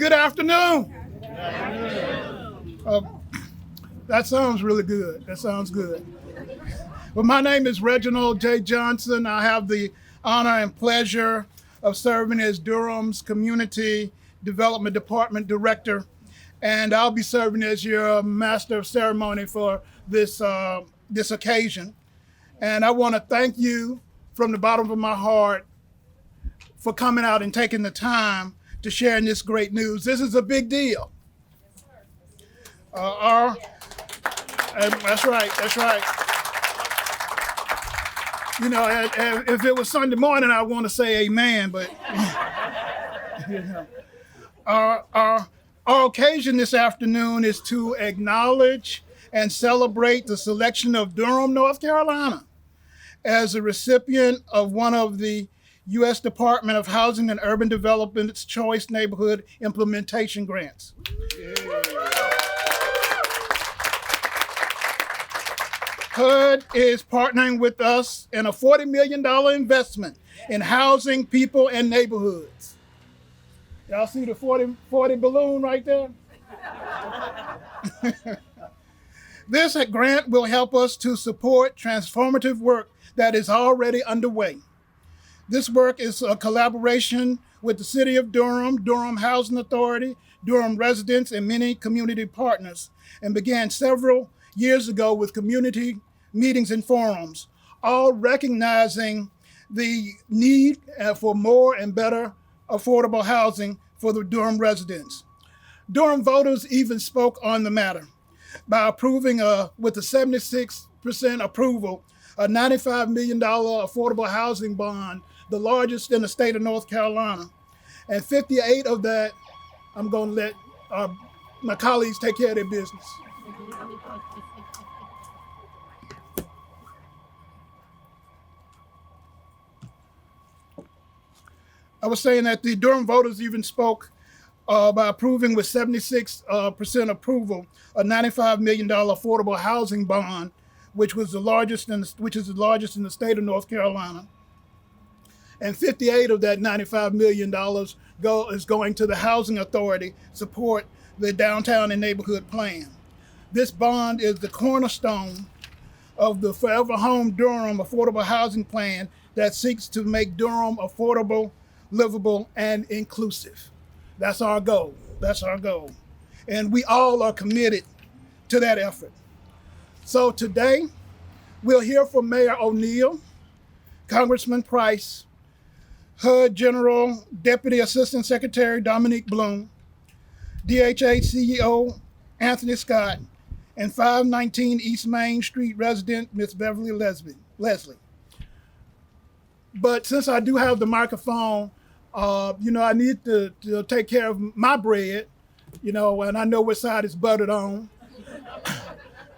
Good afternoon. That sounds really good. That sounds good. Well, my name is Reginald J. Johnson. I have the honor and pleasure of serving as Durham's Community Development Department Director, and I'll be serving as your Master of Ceremony for this occasion. And I want to thank you from the bottom of my heart for coming out and taking the time to share in this great news. This is a big deal. That's right. You know, if it was Sunday morning, I want to say amen, but you know. Our occasion this afternoon is to acknowledge and celebrate the selection of Durham, North Carolina, as a recipient of one of the U.S. Department of Housing and Urban Development's Choice Neighborhood Implementation Grants. HUD is partnering with us in a $40 million investment in housing, people, and neighborhoods. Y'all see the 40 balloon right there? This grant will help us to support transformative work that is already underway. This work is a collaboration with the City of Durham, Durham Housing Authority, Durham residents, and many community partners, and began several years ago with community meetings and forums, all recognizing the need for more and better affordable housing for the Durham residents. Durham voters even spoke on the matter by approving with a 76% approval, a $95 million affordable housing bond, the largest in the state of North Carolina. And 58 of that, I'm going to let my colleagues take care of their business. I was saying that the Durham voters even spoke by approving with 76% approval a $95 million affordable housing bond, which is the largest in the state of North Carolina. And 58 of that $95 million is going to the Housing Authority support the downtown and neighborhood plan. This bond is the cornerstone of the Forever Home Durham affordable housing plan that seeks to make Durham affordable, livable, and inclusive. That's our goal. And we all are committed to that effort. So today, we'll hear from Mayor O'Neill, Congressman Price, HUD General Deputy Assistant Secretary Dominique Blom, DHA CEO Anthony Scott, and 519 East Main Street resident Miss Beverly Lesile. But since I do have the microphone, I need to take care of my bread, and I know which side it's buttered on.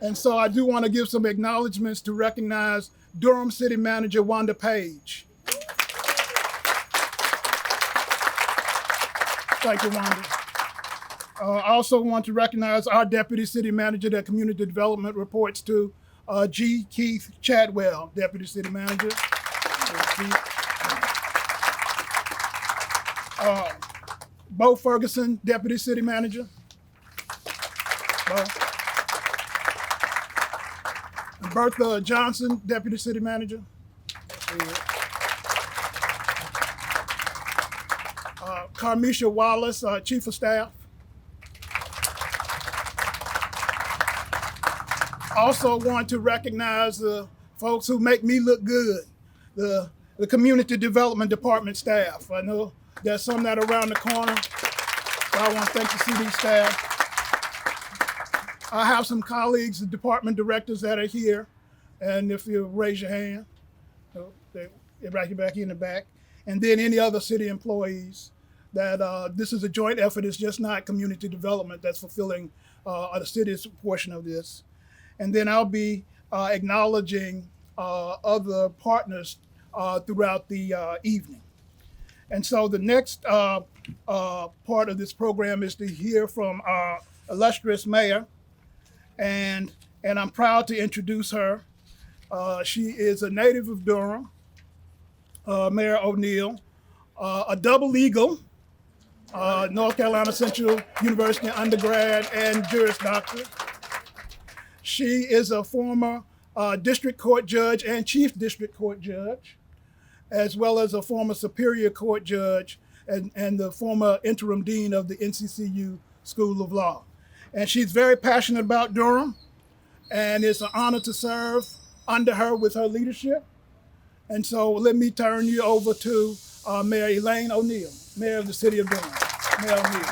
And so I do want to give some acknowledgments to recognize Durham City Manager Wanda Page. Thank you, Wanda. I also want to recognize our Deputy City Manager that Community Development reports to, G. Keith Chadwell, Deputy City Manager. Bo Ferguson, Deputy City Manager. Bo. Bertha Johnson, Deputy City Manager. Carmisha Wallace, Chief of Staff. Also want to recognize the folks who make me look good, the Community Development Department staff. I know there's some that are around the corner, so I want to thank the CD staff. I have some colleagues, the department directors that are here, and if you raise your hand, they're right back in the back. And then any other city employees that this is a joint effort. It's just not community development that's fulfilling the city's portion of this. And then I'll be acknowledging other partners throughout the evening. And so the next part of this program is to hear from our illustrious mayor, and I'm proud to introduce her. She is a native of Durham, Mayor O'Neill, a double eagle, North Carolina Central University undergrad and Juris Doctor. She is a former district court judge and chief district court judge, as well as a former superior court judge and the former interim dean of the NCCU School of Law. And she's very passionate about Durham, and it's an honor to serve under her with her leadership. And so let me turn you over to Mayor Elaine O'Neill, Mayor of the City of Durham. Mayor O'Neill.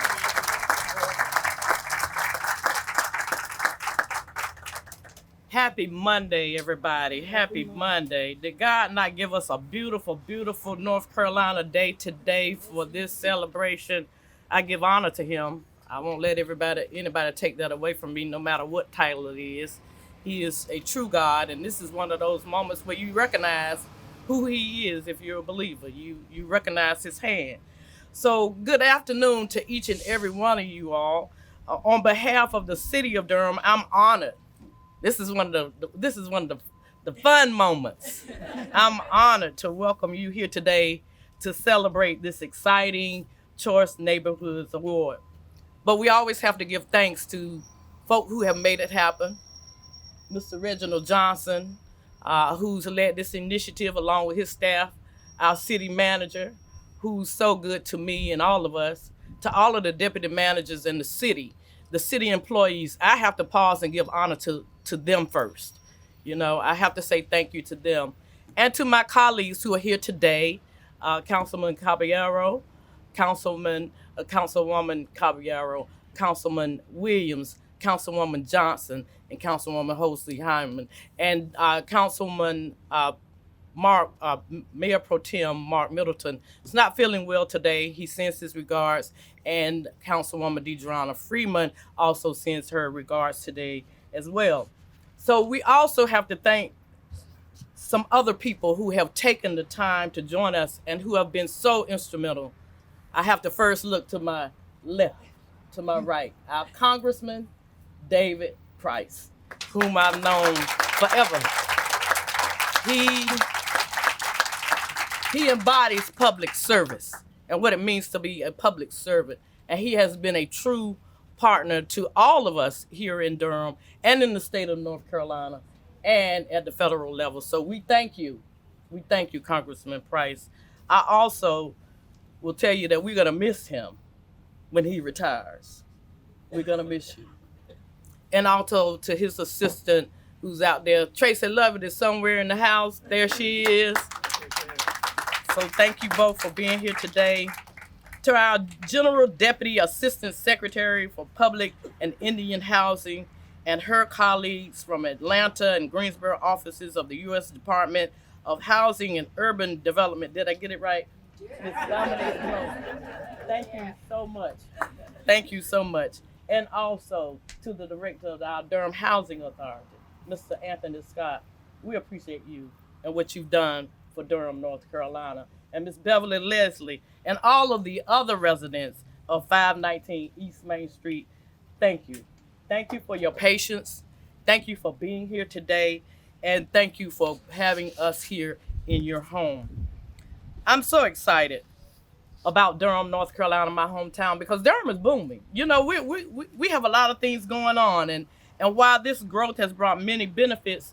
Happy Monday, everybody. Happy Monday. Did God not give us a beautiful, beautiful North Carolina day today for this celebration? I give honor to him. I won't let anybody take that away from me, no matter what title it is. He is a true God, and this is one of those moments where you recognize who he is if you're a believer. You recognize his hand. So good afternoon to each and every one of you all. On behalf of the City of Durham, I'm honored. This is one of the fun moments. I'm honored to welcome you here today to celebrate this exciting Choice Neighborhoods Award. But we always have to give thanks to folk who have made it happen. Mr. Reginald Johnson, who's led this initiative along with his staff, our city manager, who's so good to me and all of us, to all of the deputy managers in the city employees. I have to pause and give honor to them first. You know, I have to say thank you to them. And to my colleagues who are here today, Councilman Caballero, Councilwoman Caballero, Councilman Williams, Councilwoman Johnson, and Councilwoman Hosley Hyman, and Councilman Mayor Pro Tem Mark Middleton is not feeling well today. He sends his regards, and Councilwoman Deidrona Freeman also sends her regards today as well. So we also have to thank some other people who have taken the time to join us and who have been so instrumental. I have to first look to my left, to my right, our Congressman, David Price, whom I've known forever. He embodies public service and what it means to be a public servant. And he has been a true partner to all of us here in Durham and in the state of North Carolina and at the federal level. So we thank you. We thank you, Congressman Price. I also will tell you that we're going to miss him when he retires. We're going to miss you. And also to his assistant who's out there. Tracy Lovett is somewhere in the house. There she is. So thank you both for being here today. To our General Deputy Assistant Secretary for Public and Indian Housing and her colleagues from Atlanta and Greensboro offices of the U.S. Department of Housing and Urban Development. Did I get it right? Ms. Dominique Blom. Thank you so much. Thank you so much. And also to the Director of our Durham Housing Authority, Mr. Anthony Scott. We appreciate you and what you've done for Durham, North Carolina. And Ms. Beverly, Leslie, and all of the other residents of 519 East Main Street, thank you. Thank you for your patience. Thank you for being here today. And thank you for having us here in your home. I'm so excited about Durham, North Carolina, my hometown, because Durham is booming. You know, we have a lot of things going on. And while this growth has brought many benefits,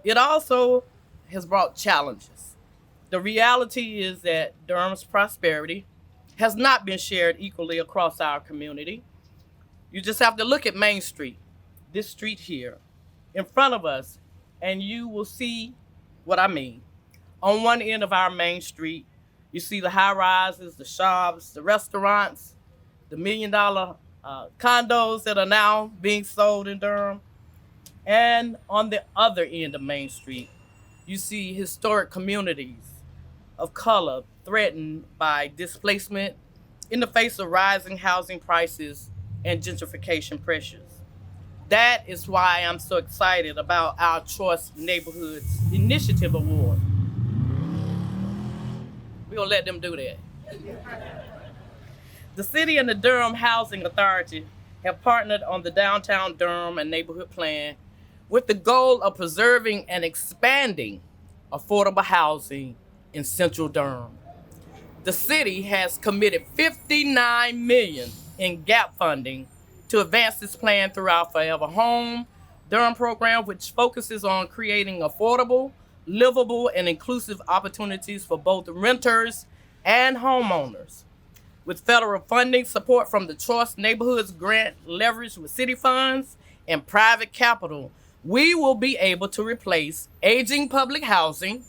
it also has brought challenges. The reality is that Durham's prosperity has not been shared equally across our community. You just have to look at Main Street, this street here, in front of us, and you will see what I mean. On one end of our Main Street, you see the high rises, the shops, the restaurants, the $1 million condos that are now being sold in Durham. And on the other end of Main Street, you see historic communities of color threatened by displacement in the face of rising housing prices and gentrification pressures. That is why I'm so excited about our Choice Neighborhoods Initiative Award. We're gonna let them do that. The city and the Durham Housing Authority have partnered on the Downtown Durham and Neighborhood Plan with the goal of preserving and expanding affordable housing in Central Durham. the city has committed $59 million in gap funding to advance this plan through our Forever Home Durham program, which focuses on creating affordable, livable, and inclusive opportunities for both renters and homeowners. With federal funding, support from the Choice Neighborhoods Grant leveraged with city funds and private capital, we will be able to replace aging public housing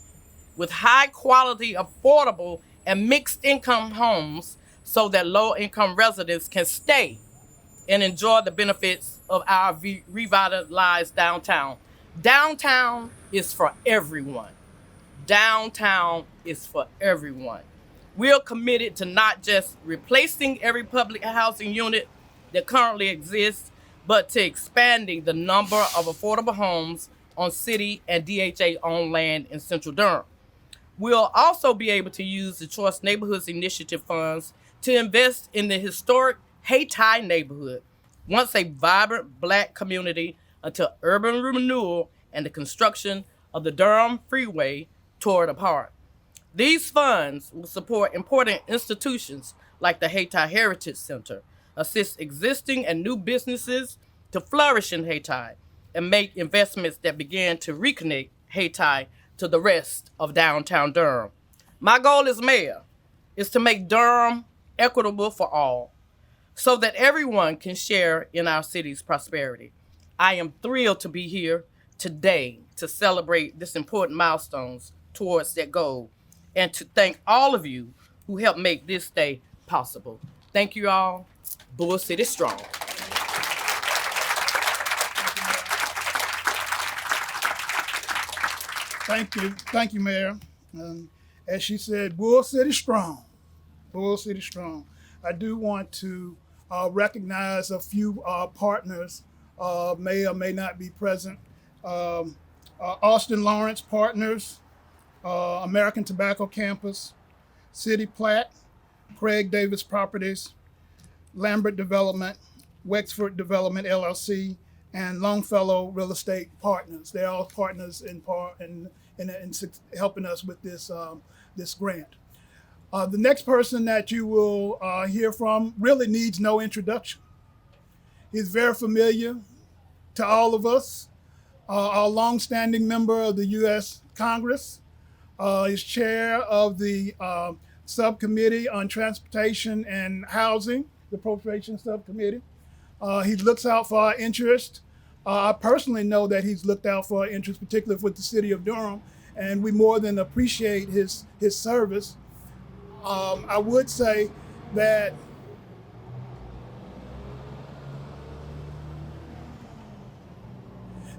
with high quality, affordable, and mixed income homes so that low income residents can stay and enjoy the benefits of our revitalized downtown. Downtown is for everyone. Downtown is for everyone. We're committed to not just replacing every public housing unit that currently exists, but to expanding the number of affordable homes on city and DHA-owned land in Central Durham. We'll also be able to use the Choice Neighborhoods Initiative funds to invest in the historic Hayti neighborhood, once a vibrant Black community, until urban renewal and the construction of the Durham Freeway tore it apart. These funds will support important institutions like the Hayti Heritage Center, assist existing and new businesses to flourish in Hayti, and make investments that begin to reconnect Hayti to the rest of downtown Durham. My goal as mayor is to make Durham equitable for all, so that everyone can share in our city's prosperity. I am thrilled to be here today to celebrate this important milestones towards that goal, and to thank all of you who helped make this day possible. Thank you all. Bull City strong. Thank you, Mayor. As she said, Bull City strong. Bull City strong. I do want to recognize a few partners, may or may not be present. Austin Lawrence Partners, American Tobacco Campus, City Plat, Craig Davis Properties, Lambert Development, Wexford Development LLC, and Longfellow Real Estate Partners. They're all partners in helping us with this this grant. The next person that you will hear from really needs no introduction. He's very familiar to all of us. Our longstanding member of the U.S. Congress. He's chair of the Subcommittee on Transportation and Housing, the Appropriations Subcommittee. He looks out for our interest. I personally know that he's looked out for our interest, particularly with the city of Durham, and we more than appreciate his service. I would say that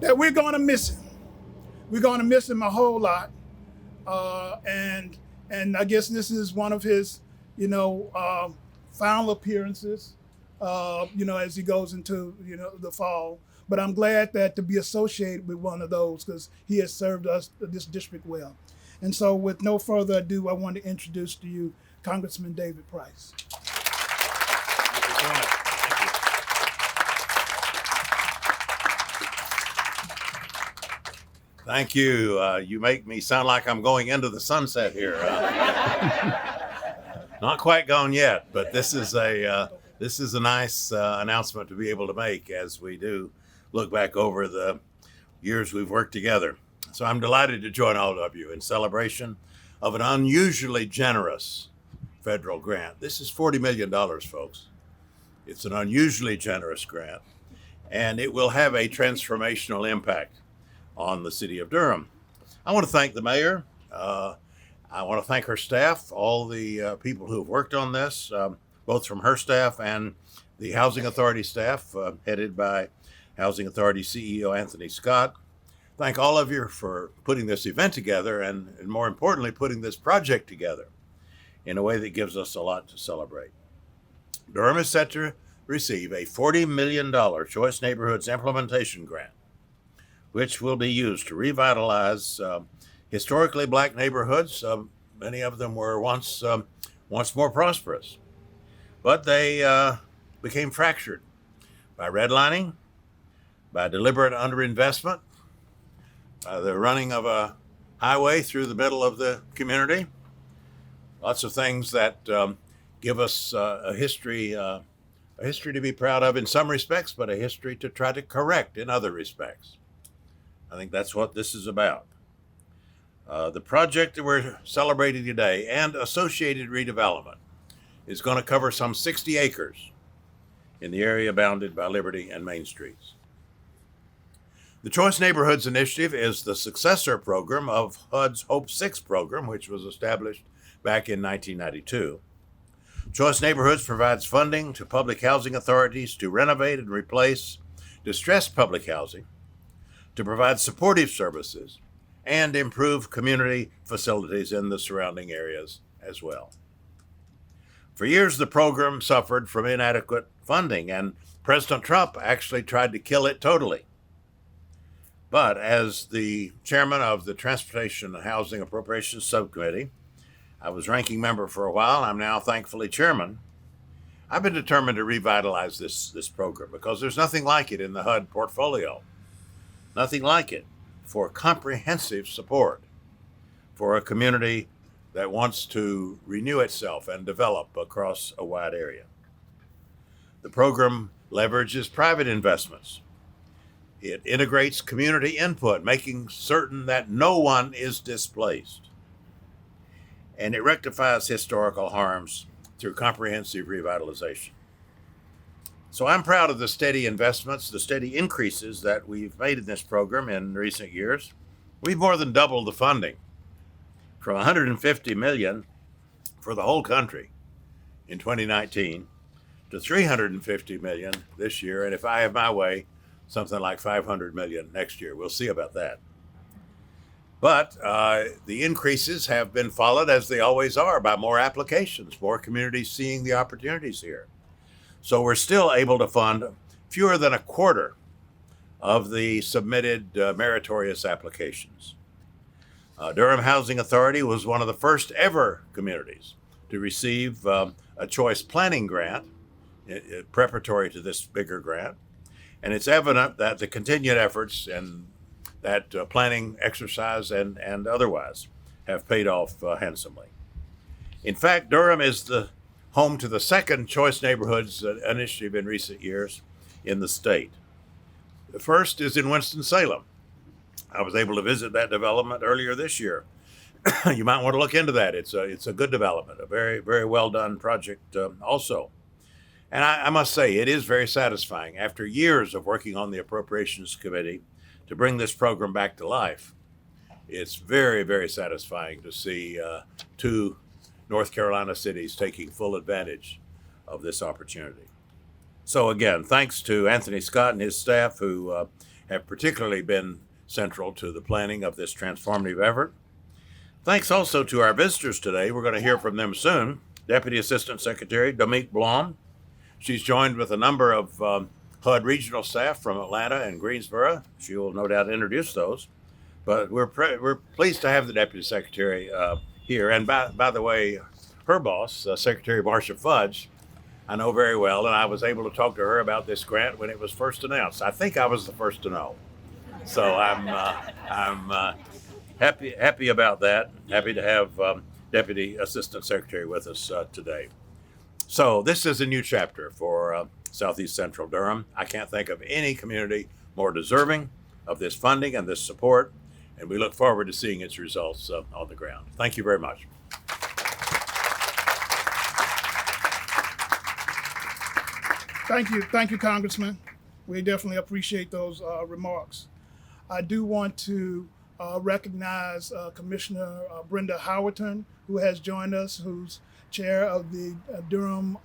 we're going to miss him. We're going to miss him a whole lot, and I guess this is one of his, final appearances, as he goes into the fall. But I'm glad that to be associated with one of those, because he has served us, this district, well. And so, with no further ado, I want to introduce to you Congressman David Price. Thank you. You make me sound like I'm going into the sunset here. Not quite gone yet, but this is a nice announcement to be able to make as we do look back over the years we've worked together. So I'm delighted to join all of you in celebration of an unusually generous federal grant. This is $40 million, folks. It's an unusually generous grant, and it will have a transformational impact on the city of Durham. I want to thank the mayor. I want to thank her staff, all the people who have worked on this, both from her staff and the Housing Authority staff, headed by Housing Authority CEO Anthony Scott. Thank all of you for putting this event together and more importantly, putting this project together in a way that gives us a lot to celebrate. Durham is set to receive a $40 million Choice Neighborhoods Implementation Grant, which will be used to revitalize historically Black neighborhoods. Many of them were once more prosperous, but they became fractured by redlining, by deliberate underinvestment, by the running of a highway through the middle of the community, Lots of things that give us a history to be proud of in some respects, but a history to try to correct in other respects. I think that's what this is about. The project that we're celebrating today and associated redevelopment is going to cover some 60 acres in the area bounded by Liberty and Main Streets. The Choice Neighborhoods Initiative is the successor program of HUD's Hope 6 program, which was established back in 1992. Choice Neighborhoods provides funding to public housing authorities to renovate and replace distressed public housing, to provide supportive services, and improve community facilities in the surrounding areas as well. For years, the program suffered from inadequate funding, and President Trump actually tried to kill it totally. But as the chairman of the Transportation and Housing Appropriations Subcommittee, I was ranking member for a while, I'm now thankfully chairman, I've been determined to revitalize this program because there's nothing like it in the HUD portfolio. Nothing like it for comprehensive support for a community that wants to renew itself and develop across a wide area. The program leverages private investments. It integrates community input, making certain that no one is displaced. And it rectifies historical harms through comprehensive revitalization. So I'm proud of the steady investments, the steady increases that we've made in this program in recent years. We've more than doubled the funding from $150 million for the whole country in 2019 to $350 million this year. And if I have my way, something like $500 million next year. We'll see about that. But the increases have been followed, as they always are, by more applications, more communities seeing the opportunities here. So we're still able to fund fewer than a quarter of the submitted meritorious applications. Durham Housing Authority was one of the first ever communities to receive a choice planning grant preparatory to this bigger grant. And it's evident that the continued efforts and that planning exercise and otherwise have paid off handsomely. In fact, Durham is the home to the second Choice Neighborhoods initiative in recent years in the state. The first is in Winston-Salem. I was able to visit that development earlier this year. You might want to look into that. It's a good development, a very, very well done project also. And I must say, it is very satisfying after years of working on the Appropriations Committee to bring this program back to life. It's very, very satisfying to see two North Carolina cities taking full advantage of this opportunity. So again, thanks to Anthony Scott and his staff who have particularly been central to the planning of this transformative effort. Thanks also to our visitors today. We're going to hear from them soon. Deputy Assistant Secretary Dominique Blom. She's joined with a number of HUD regional staff from Atlanta and Greensboro. She will no doubt introduce those. But we're pleased to have the Deputy Secretary here. And by the way, her boss, Secretary Marcia Fudge, I know very well, and I was able to talk to her about this grant when it was first announced. I think I was the first to know. So I'm happy about that. Happy to have Deputy Assistant Secretary with us today. So this is a new chapter for Southeast Central Durham. I can't think of any community more deserving of this funding and this support, and we look forward to seeing its results on the ground. Thank you very much. Thank you, Congressman. We definitely appreciate those remarks. I do want to recognize Commissioner Brenda Howerton, who has joined us, who's chair of the Durham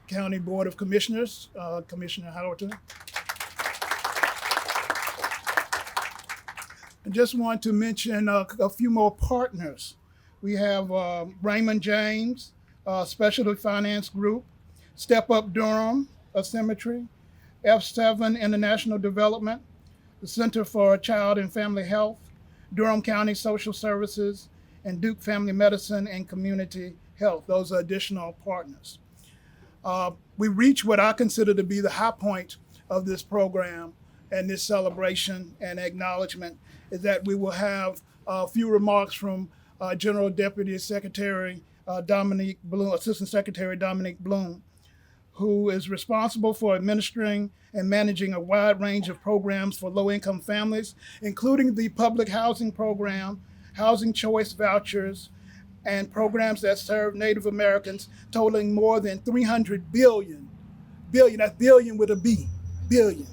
County Board of Commissioners, Commissioner Howerton. I just want to mention a few more partners. We have Raymond James, Specialty Finance Group, Step Up Durham, a Cemetery, F7 International Development, the Center for Child and Family Health, Durham County Social Services, and Duke Family Medicine and Community Health. Those are additional partners. We reach what I consider to be the high point of this program and this celebration and acknowledgement is that we will have a few remarks from General Deputy Secretary Dominique Blom, Assistant Secretary Dominique Blom, who is responsible for administering and managing a wide range of programs for low-income families, including the public housing program, housing choice vouchers, and programs that serve Native Americans, totaling more than 300 billion, that's billion with a B, billion,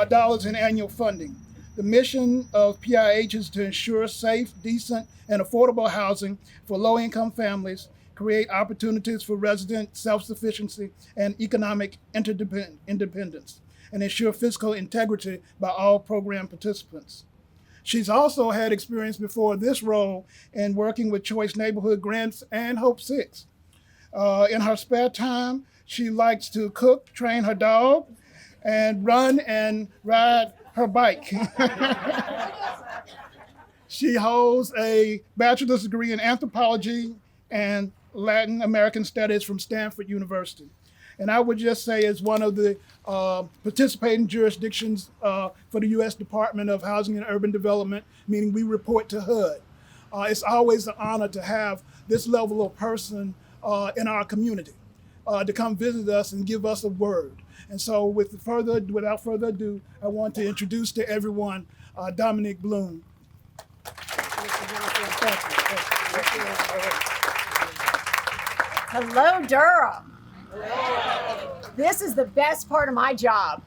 dollars in annual funding. The mission of PIH is to ensure safe, decent, and affordable housing for low-income families, create opportunities for resident self-sufficiency and economic independence, and ensure fiscal integrity by all program participants. She's also had experience before this role in working with Choice Neighborhood Grants and Hope 6. In her spare time, she likes to cook, train her dog, and run and ride her bike. She holds a bachelor's degree in anthropology and Latin American studies from Stanford University. And I would just say as one of the participating jurisdictions for the U.S. Department of Housing and Urban Development, meaning we report to HUD. It's always an honor to have this level of person in our community to come visit us and give us a word. And so without further ado, I want to introduce to everyone Dominique Blom. Hello, Durham. This is the best part of my job.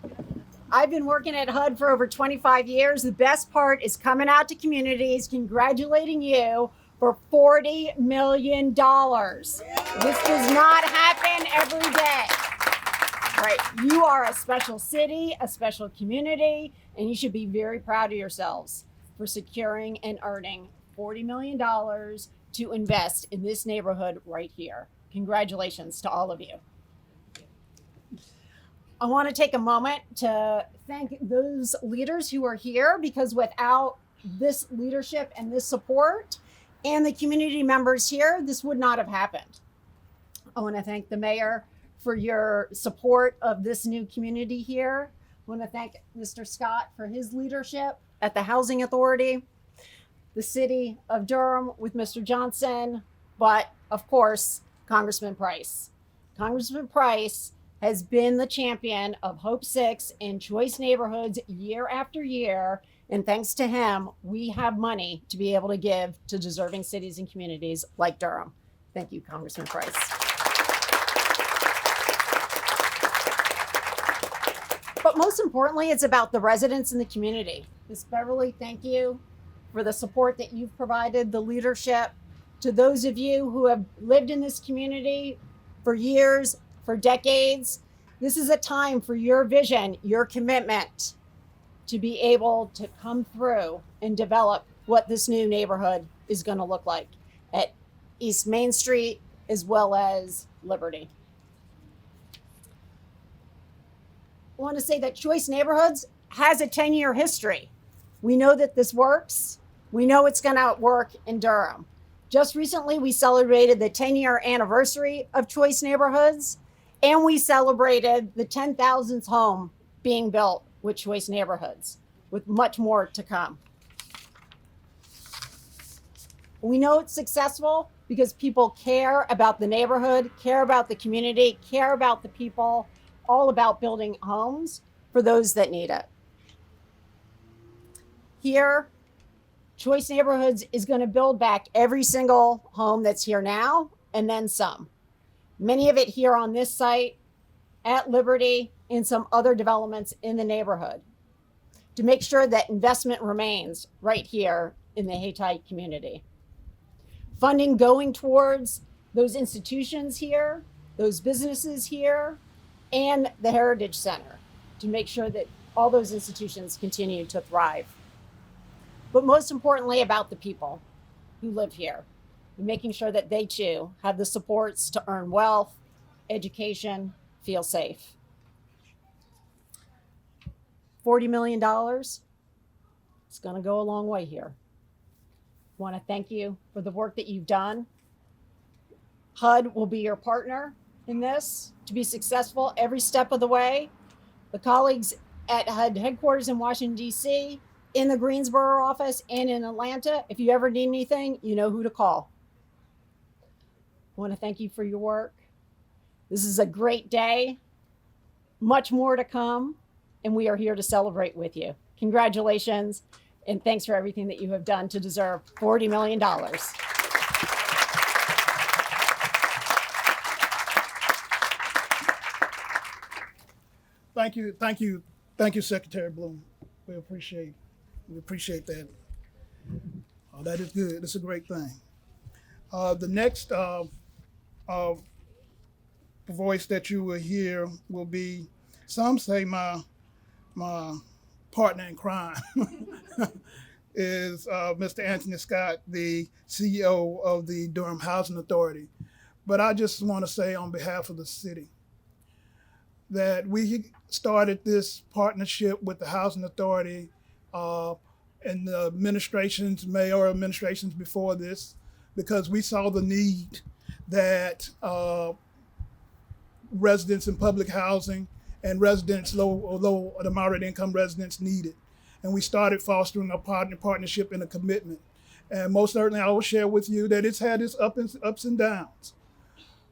I've been working at HUD for over 25 years. The best part is coming out to communities, congratulating you for $40 million. This does not happen every day. Right? You are a special city, a special community, and you should be very proud of yourselves for securing and earning $40 million to invest in this neighborhood right here. Congratulations to all of you. I want to take a moment to thank those leaders who are here, because without this leadership and this support and the community members here, this would not have happened. I want to thank the mayor for your support of this new community here. I want to thank Mr. Scott for his leadership at the Housing Authority, the city of Durham with Mr. Johnson, but of course, Congressman Price. Congressman Price has been the champion of Hope 6 and Choice Neighborhoods year after year. And thanks to him, we have money to be able to give to deserving cities and communities like Durham. Thank you, Congressman Price. But most importantly, it's about the residents in the community. Ms. Beverly, thank you for the support that you've provided, the leadership. To those of you who have lived in this community for years, for decades, this is a time for your vision, your commitment to be able to come through and develop what this new neighborhood is going to look like at East Main Street as well as Liberty. I want to say that Choice Neighborhoods has a 10-year history. We know that this works. We know it's going to work in Durham. Just recently, we celebrated the 10-year anniversary of Choice Neighborhoods, and we celebrated the 10,000th home being built with Choice Neighborhoods, with much more to come. We know it's successful because people care about the neighborhood, care about the community, care about the people, all about building homes for those that need it. Here, Choice Neighborhoods is going to build back every single home that's here now and then some. Many of it here on this site, at Liberty, and some other developments in the neighborhood to make sure that investment remains right here in the Hittite community. Funding going towards those institutions here, those businesses here, and the Heritage Center to make sure that all those institutions continue to thrive. But most importantly, about the people who live here, and making sure that they too have the supports to earn wealth, education, feel safe. $40 million, it's going to go a long way here. I want to thank you for the work that you've done. HUD will be your partner in this to be successful every step of the way. The colleagues at HUD headquarters in Washington, D.C., in the Greensboro office, and in Atlanta, if you ever need anything, you know who to call. I want to thank you for your work. This is a great day, much more to come, and we are here to celebrate with you. Congratulations, and thanks for everything that you have done to deserve $40 million. Thank you, Secretary Blom. We appreciate that. That is good. That's a great thing. The next voice that you will hear will be, some say my partner in crime, is Mr. Anthony Scott, the CEO of the Durham Housing Authority. But I just want to say on behalf of the city that we started this partnership with the Housing Authority and the administrations, mayoral administrations before this, because we saw the need that residents in public housing and residents, low to moderate income residents, needed. And we started fostering a partnership and a commitment. And most certainly I will share with you that it's had its ups and downs,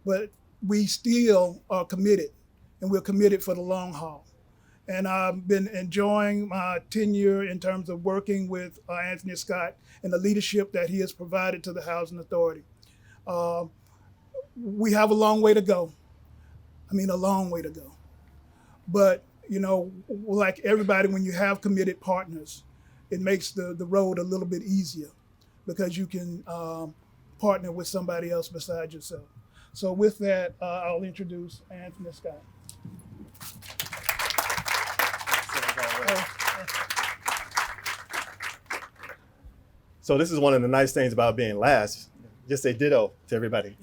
but we still are committed, and we're committed for the long haul. And I've been enjoying my tenure in terms of working with Anthony Scott and the leadership that he has provided to the Housing Authority. We have a long way to go. I mean, a long way to go. But, you know, like everybody, when you have committed partners, it makes the road a little bit easier because you can partner with somebody else besides yourself. So with that, I'll introduce Anthony Scott. So this is one of the nice things about being last. Just say ditto to everybody.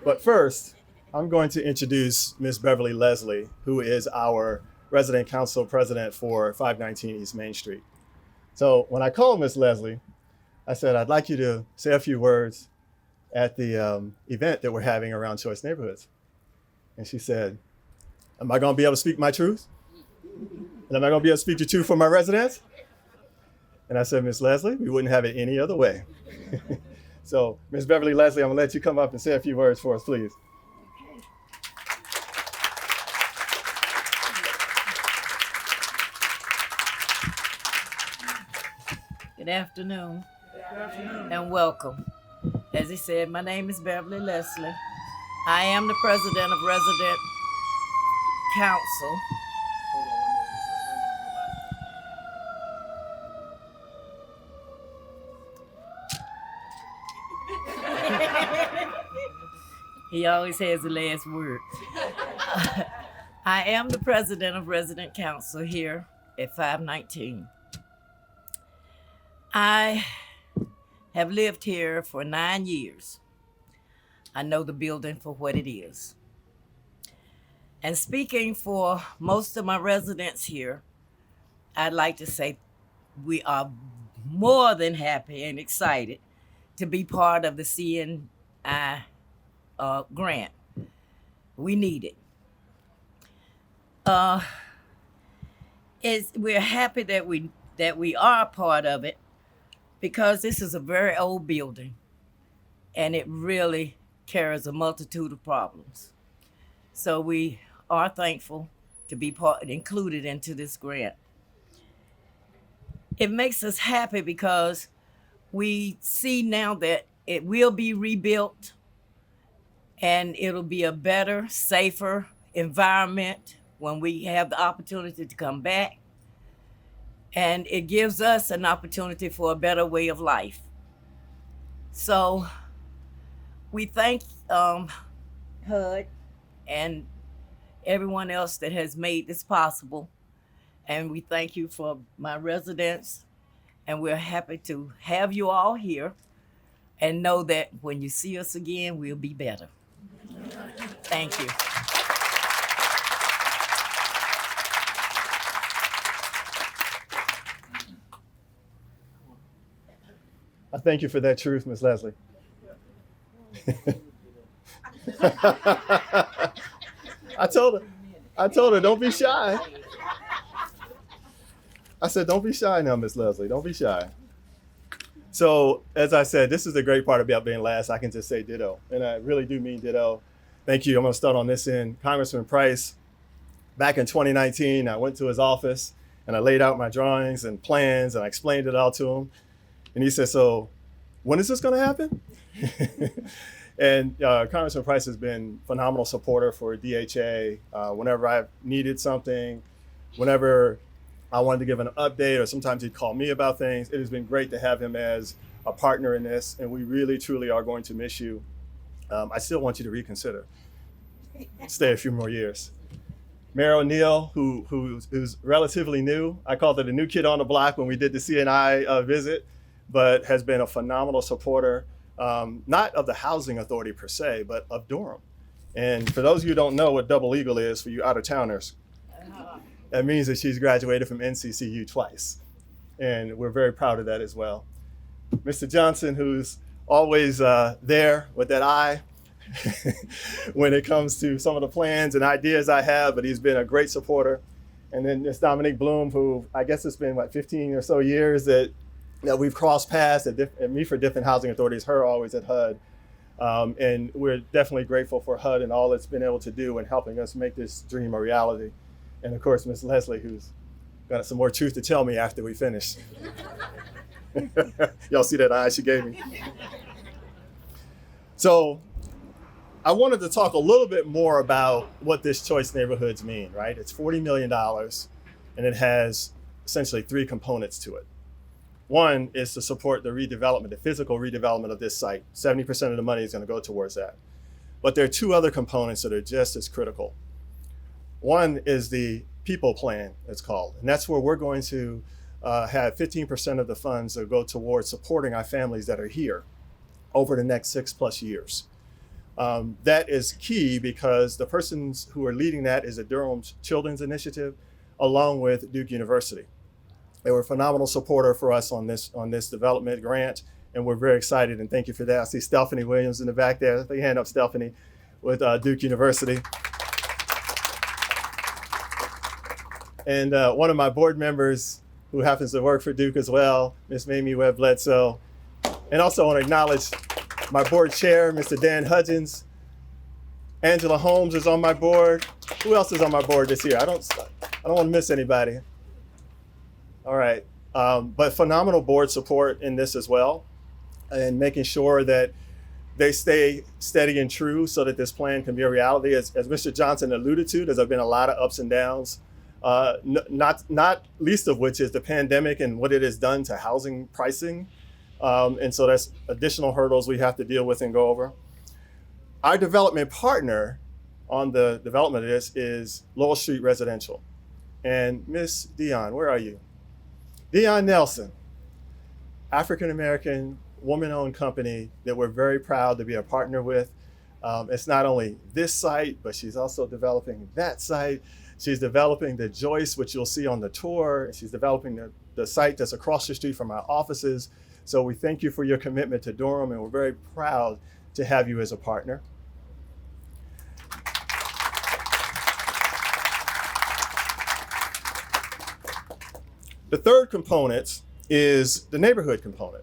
But first, I'm going to introduce Ms. Beverly Lesile, who is our resident council president for 519 East Main Street. So when I called Ms. Lesile, I said, I'd like you to say a few words at the event that we're having around Choice Neighborhoods. And she said, am I gonna be able to speak my truth? And am I gonna be able to speak the truth for my residents? And I said, Ms. Lesile, we wouldn't have it any other way. So Ms. Beverly Lesile, I'm gonna let you come up and say a few words for us, please. Good afternoon. And welcome. As he said, my name is Beverly Leslie. I am the president of Resident Council. He always has the last word. I am the president of Resident Council here at 519. I have lived here for 9 years. I know the building for what it is. And speaking for most of my residents here, I'd like to say we are more than happy and excited to be part of the CNI grant. We need it. We're happy that we are part of it, because this is a very old building and it really carries a multitude of problems. So we are thankful to be included into this grant. It makes us happy because we see now that it will be rebuilt and it'll be a better, safer environment when we have the opportunity to come back. And it gives us an opportunity for a better way of life. So we thank HUD and everyone else that has made this possible. And we thank you for my residents. And we're happy to have you all here and know that when you see us again, we'll be better. Thank you. I thank you for that truth, Ms. Leslie. I told her, don't be shy. I said, don't be shy now, Ms. Leslie, don't be shy. So as I said, this is the great part about being last. I can just say ditto, and I really do mean ditto. Thank you. I'm going to start on this end. Congressman Price, back in 2019, I went to his office and I laid out my drawings and plans and I explained it all to him. And he said, so when is this going to happen? And Congressman Price has been a phenomenal supporter for DHA. Whenever I've needed something, whenever I wanted to give an update, or sometimes he'd call me about things. It has been great to have him as a partner in this, and we really, truly are going to miss you. I still want you to reconsider. Stay a few more years. Mayor O'Neill, who's relatively new. I called it a new kid on the block when we did the CNI visit, but has been a phenomenal supporter, not of the housing authority per se, but of Durham. And for those of you who don't know what double eagle is, for you out-of-towners, that means that she's graduated from NCCU twice. And we're very proud of that as well. Mr. Johnson, who's always there with that eye when it comes to some of the plans and ideas I have, but he's been a great supporter. And then Ms. Dominique Blom, who I guess it's been, 15 or so years that we've crossed paths at me for different housing authorities, her always at HUD. And we're definitely grateful for HUD and all it's been able to do in helping us make this dream a reality. And of course, Ms. Lesile, who's got some more truth to tell me after we finish. Y'all see that eye she gave me? So I wanted to talk a little bit more about what this choice neighborhoods mean, right? It's $40 million, and it has essentially three components to it. One is to support the redevelopment, the physical redevelopment of this site. 70% of the money is going to go towards that. But there are two other components that are just as critical. One is the people plan, it's called, and that's where we're going to have 15% of the funds that go towards supporting our families that are here over the next 6+ years. That is key because the persons who are leading that is the Durham Children's Initiative, along with Duke University. They were a phenomenal supporter for us on this development grant, and we're very excited, and thank you for that. I see Stephanie Williams in the back there. They hand up Stephanie with Duke University. And one of my board members who happens to work for Duke as well, Ms. Mamie Webb-Bledsoe. And also I want to acknowledge my board chair, Mr. Dan Hudgens. Angela Holmes is on my board. Who else is on my board this year? I don't want to miss anybody. All right, but phenomenal board support in this as well, and making sure that they stay steady and true so that this plan can be a reality. As Mr. Johnson alluded to, there's been a lot of ups and downs, not least of which is the pandemic and what it has done to housing pricing. And so that's additional hurdles we have to deal with and go over. Our development partner on the development of this is Lowell Street Residential. And Miss Dion, where are you? Dion Nelson, African-American woman-owned company that we're very proud to be a partner with. It's not only this site, but she's also developing that site. She's developing the Joyce, which you'll see on the tour. She's developing the site that's across the street from our offices. So we thank you for your commitment to Durham, and we're very proud to have you as a partner. The third component is the neighborhood component.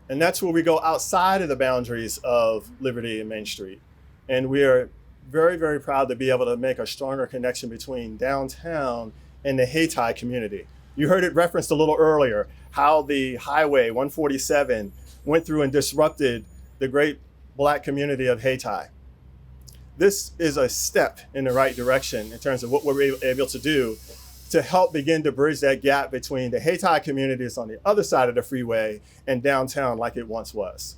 And that's where we go outside of the boundaries of Liberty and Main Street. And we are very, very proud to be able to make a stronger connection between downtown and the Hayti community. You heard it referenced a little earlier, how the highway 147 went through and disrupted the great Black community of Hayti. This is a step in the right direction in terms of what we're able to do to help begin to bridge that gap between the Hayti communities on the other side of the freeway and downtown like it once was.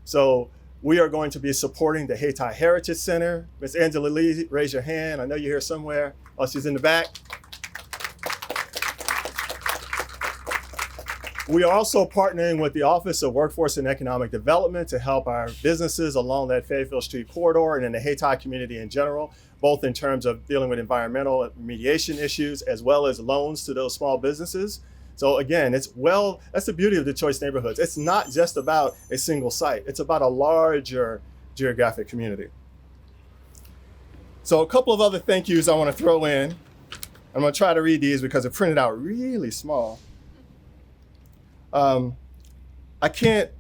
So we are going to be supporting the Hayti Heritage Center. Ms. Angela Lee, raise your hand. I know you're here somewhere. Oh, she's in the back. We are also partnering with the Office of Workforce and Economic Development to help our businesses along that Fayetteville Street corridor and in the Hayti community in general, both in terms of dealing with environmental remediation issues as well as loans to those small businesses. So again, that's the beauty of the choice neighborhoods. It's not just about a single site. It's about a larger geographic community. So a couple of other thank yous I want to throw in. I'm going to try to read these because they're printed out really small. I can't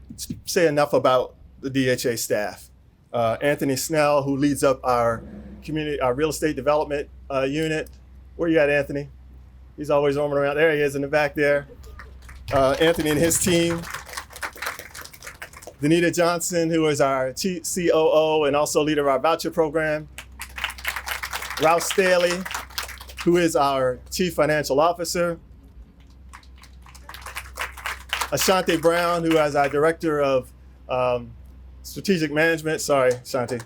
say enough about the DHA staff. Anthony Snell, who leads up our real estate development unit. Where you at, Anthony? He's always roaming around. There he is in the back there. Anthony and his team. Danita Johnson, who is our COO and also leader of our voucher program. Ralph Staley, who is our Chief Financial Officer. Ashante Brown, who is our Director of Strategic Management. Sorry, Ashante.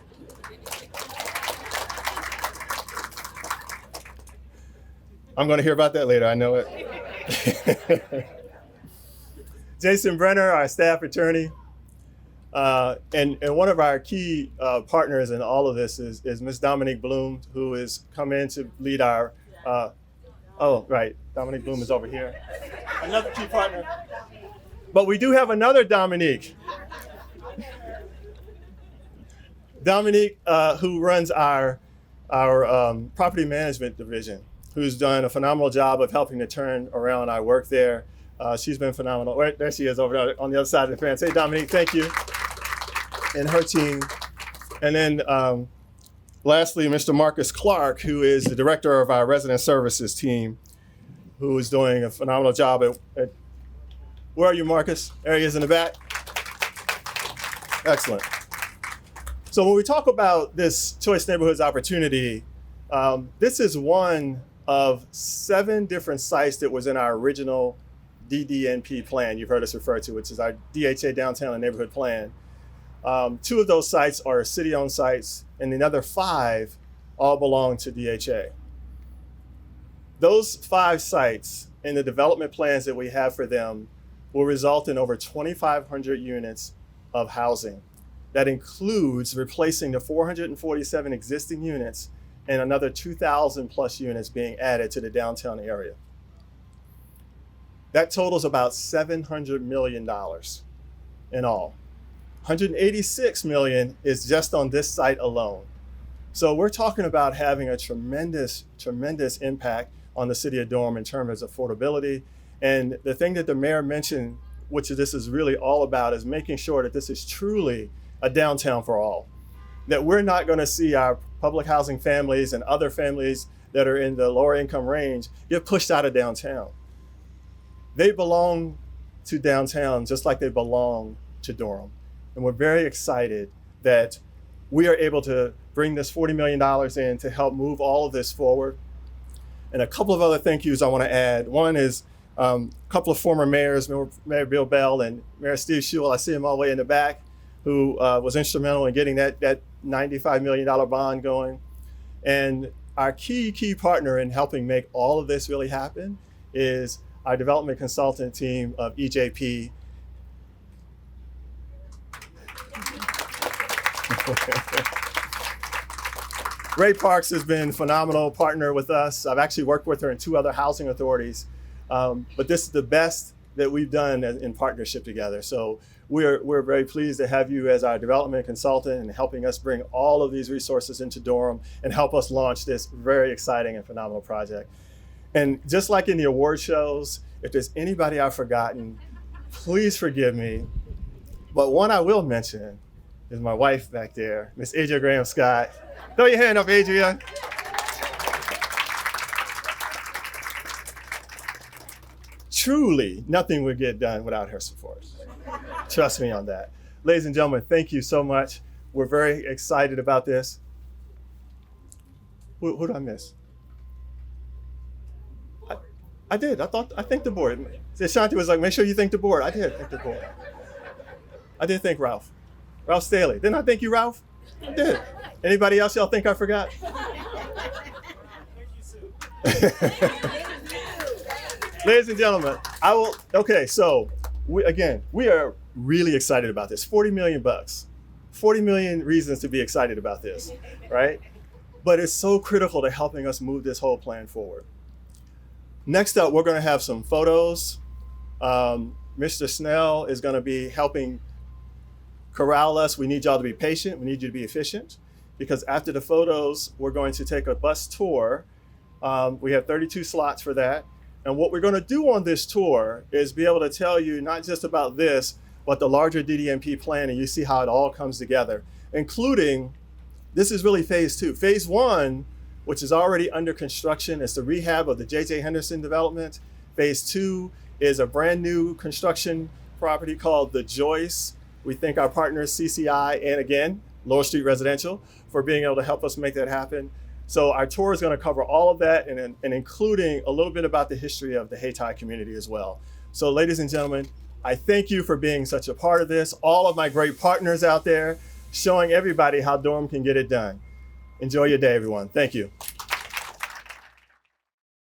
I'm going to hear about that later, I know it. Jason Brenner, our staff attorney. And one of our key partners in all of this is Ms. Dominique Blom, who is come in to lead our, Dominique Blom is over here. Another key partner. But we do have another Dominique. Dominique, who runs our property management division, who's done a phenomenal job of helping to turn around our work there. She's been phenomenal. Right, there she is over there on the other side of the fence. Hey, Dominique, thank you. And her team. And then lastly, Mr. Marcus Clark, who is the director of our resident services team, who is doing a phenomenal job at where are you, Marcus? There he is in the back. Excellent. So when we talk about this Choice Neighborhoods opportunity, this is one of 7 different sites that was in our original DDNP plan you've heard us refer to, which is our DHA Downtown and Neighborhood Plan. 2 of those sites are city-owned sites, and the other 5 all belong to DHA. Those 5 sites and the development plans that we have for them will result in over 2,500 units of housing. That includes replacing the 447 existing units and another 2,000 plus units being added to the downtown area. That totals about $700 million in all. 186 million is just on this site alone. So we're talking about having a tremendous, tremendous impact on the city of Durham in terms of affordability. And the thing that the mayor mentioned, which this is really all about, is making sure that this is truly a downtown for all. That we're not going to see our public housing families and other families that are in the lower income range get pushed out of downtown. They belong to downtown just like they belong to Durham. And we're very excited that we are able to bring this $40 million in to help move all of this forward. And a couple of other thank yous I want to add. One is a couple of former mayors, Mayor Bill Bell and Mayor Steve Schewel, I see him all the way in the back, who was instrumental in getting that $95 million bond going. And our key partner in helping make all of this really happen is our development consultant team of EJP. Ray Parks has been a phenomenal partner with us. I've actually worked with her in 2 other housing authorities, but this is the best that we've done in partnership together. So we're very pleased to have you as our development consultant and helping us bring all of these resources into Durham and help us launch this very exciting and phenomenal project. And just like in the award shows, if there's anybody I've forgotten, please forgive me. But one I will mention is my wife back there, Miss Adria Graham Scott. Throw your hand up, Adria. Truly, nothing would get done without her support. Trust me on that. Ladies and gentlemen, thank you so much. We're very excited about this. Who did I miss? I did. I thanked the board. Shanti was like, make sure you thank the board. I did thank the board. I did thank Ralph. Ralph Staley. Didn't I thank you, Ralph? I did. Anybody else y'all think I forgot? Ladies and gentlemen, so we are really excited about this. 40 million bucks. 40 million reasons to be excited about this, right? But it's so critical to helping us move this whole plan forward. Next up, we're going to have some photos. Mr. Snell is going to be helping corral us. We need y'all to be patient. We need you to be efficient, because after the photos, we're going to take a bus tour. We have 32 slots for that. And what we're going to do on this tour is be able to tell you not just about this, but but the larger DDMP plan, and you see how it all comes together, including, this is really phase 2. Phase 1, which is already under construction, is the rehab of the J.J. Henderson development. Phase 2 is a brand new construction property called The Joyce. We thank our partners, CCI, and again, Lower Street Residential, for being able to help us make that happen. So our tour is going to cover all of that and including a little bit about the history of the Hayti community as well. So ladies and gentlemen, I thank you for being such a part of this. All of my great partners out there showing everybody how Durham can get it done. Enjoy your day, everyone. Thank you.